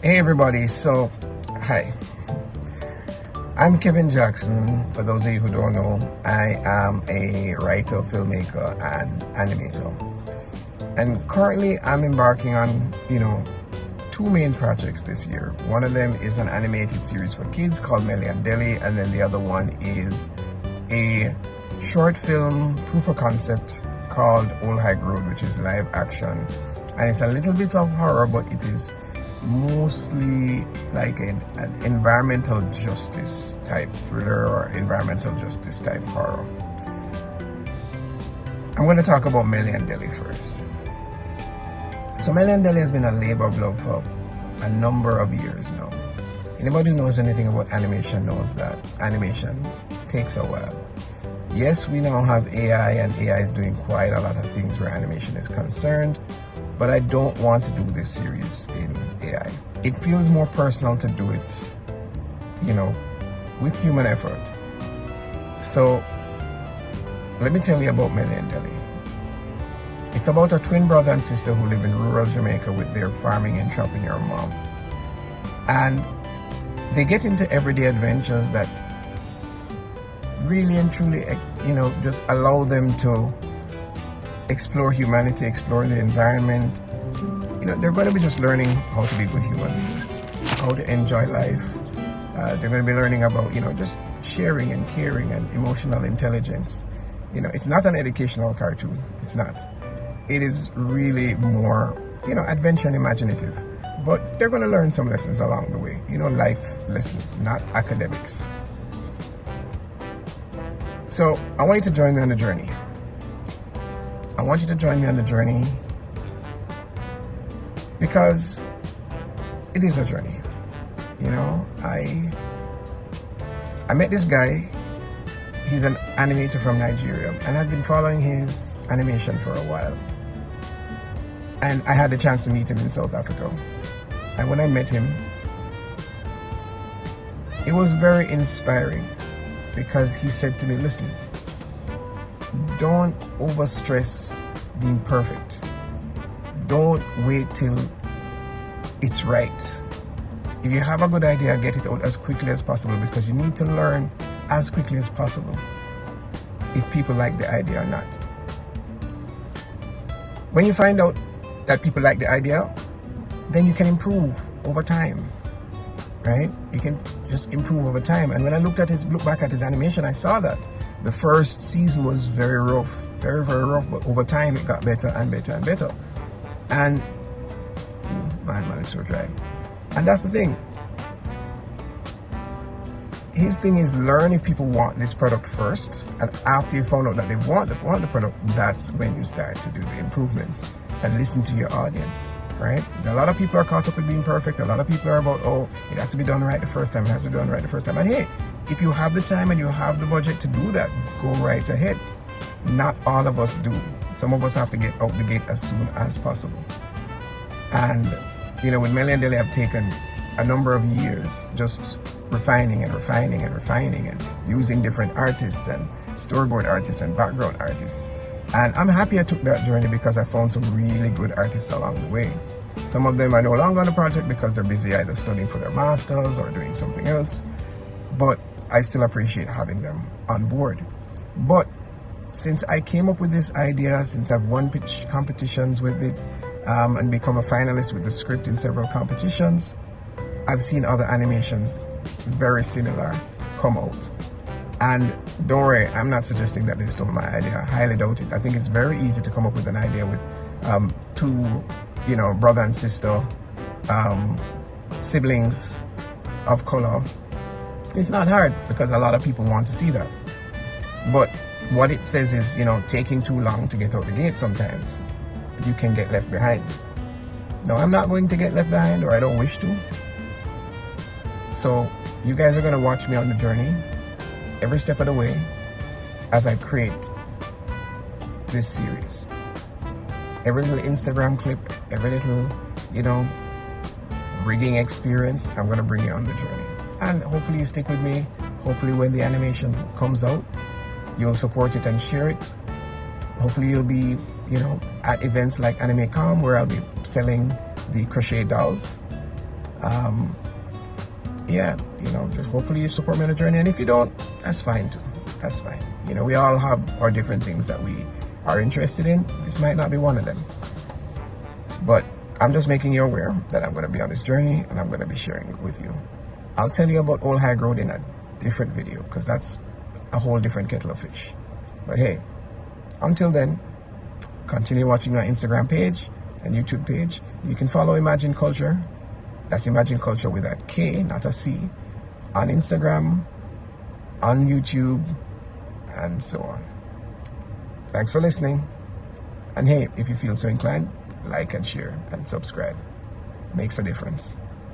Hey everybody, so hi, I'm Kevin Jackson. For those of you who don't know, I am a writer, filmmaker, and animator. And currently I'm embarking on, two main projects this year. One of them is an animated series for kids called Melly and Delly, and then the other one is a short film proof of concept called Old High Road, which is live action. And it's a little bit of horror, but it is mostly like an environmental justice type thriller or environmental justice type horror. I'm going to talk about Melly and Delly first. So Melly and Delly has been a labor of love for a number of years now. Anybody who knows anything about animation knows that animation takes a while. Yes, we now have AI, and AI is doing quite a lot of things where animation is concerned, but I don't want to do this series in AI. It feels more personal to do it, with human effort. So let me tell you about Melly and Delly. It's about a twin brother and sister who live in rural Jamaica with their farming entrepreneur mom. And they get into everyday adventures that really and truly, just allow them to explore humanity, explore the environment. They're going to be just learning how to be good human beings, how to enjoy life. They're going to be learning about, just sharing and caring and emotional intelligence. It's not an educational cartoon. It's not. It is really more, adventure and imaginative. But they're going to learn some lessons along the way, life lessons, not academics. So I want you to join me on the journey. I want you to join me on the journey because it is a journey. I met this guy. He's an animator from Nigeria, and I've been following his animation for a while. And I had the chance to meet him in South Africa. And when I met him, it was very inspiring because he said to me, listen, don't overstress being perfect. Don't wait till it's right. If you have a good idea, get it out as quickly as possible, because you need to learn as quickly as possible if people like the idea or not. When you find out that people like the idea, then you can improve over time, right? You can just improve over time. And when I look back at his animation, I saw that the first season was very rough, very, very rough, but over time it got better and better and better. And man, it's so dry. And that's the thing. His thing is learn if people want this product first, and after you found out that they want the product, that's when you start to do the improvements and listen to your audience, right? A lot of people are caught up with being perfect. A lot of people are about, it has to be done right the first time. It has to be done right the first time. And hey, if you have the time and you have the budget to do that, go right ahead. Not all of us do. Some of us have to get out the gate as soon as possible. And, with Melly and Delly, I've taken a number of years just refining and using different artists and storyboard artists and background artists. And I'm happy I took that journey because I found some really good artists along the way. Some of them are no longer on the project because they're busy either studying for their masters or doing something else. But I still appreciate having them on board. But since I came up with this idea, since I've won pitch competitions with it, and become a finalist with the script in several competitions, I've seen other animations very similar come out. And don't worry, I'm not suggesting that they stole my idea. I highly doubt it. I think it's very easy to come up with an idea with two, brother and sister, siblings of color. It's not hard because a lot of people want to see that. But what it says is, taking too long to get out the gate sometimes. You can get left behind. Now, I'm not going to get left behind, or I don't wish to. So you guys are going to watch me on the journey every step of the way as I create this series. Every little Instagram clip, every little, rigging experience, I'm going to bring you on the journey. And hopefully you stick with me. Hopefully when the animation comes out, you'll support it and share it. Hopefully you'll be, at events like AnimeCon, where I'll be selling the crochet dolls. Yeah, just hopefully you support me on the journey. And if you don't, that's fine too. That's fine. We all have our different things that we are interested in. This might not be one of them. But I'm just making you aware that I'm going to be on this journey and I'm going to be sharing it with you. I'll tell you about Old High Road in a different video because that's a whole different kettle of fish. But hey, until then, continue watching my Instagram page and YouTube page. You can follow Imagine Culture. That's Imagine Culture with a K, not a C, on Instagram, on YouTube, and so on. Thanks for listening. And hey, if you feel so inclined, like and share and subscribe. Makes a difference.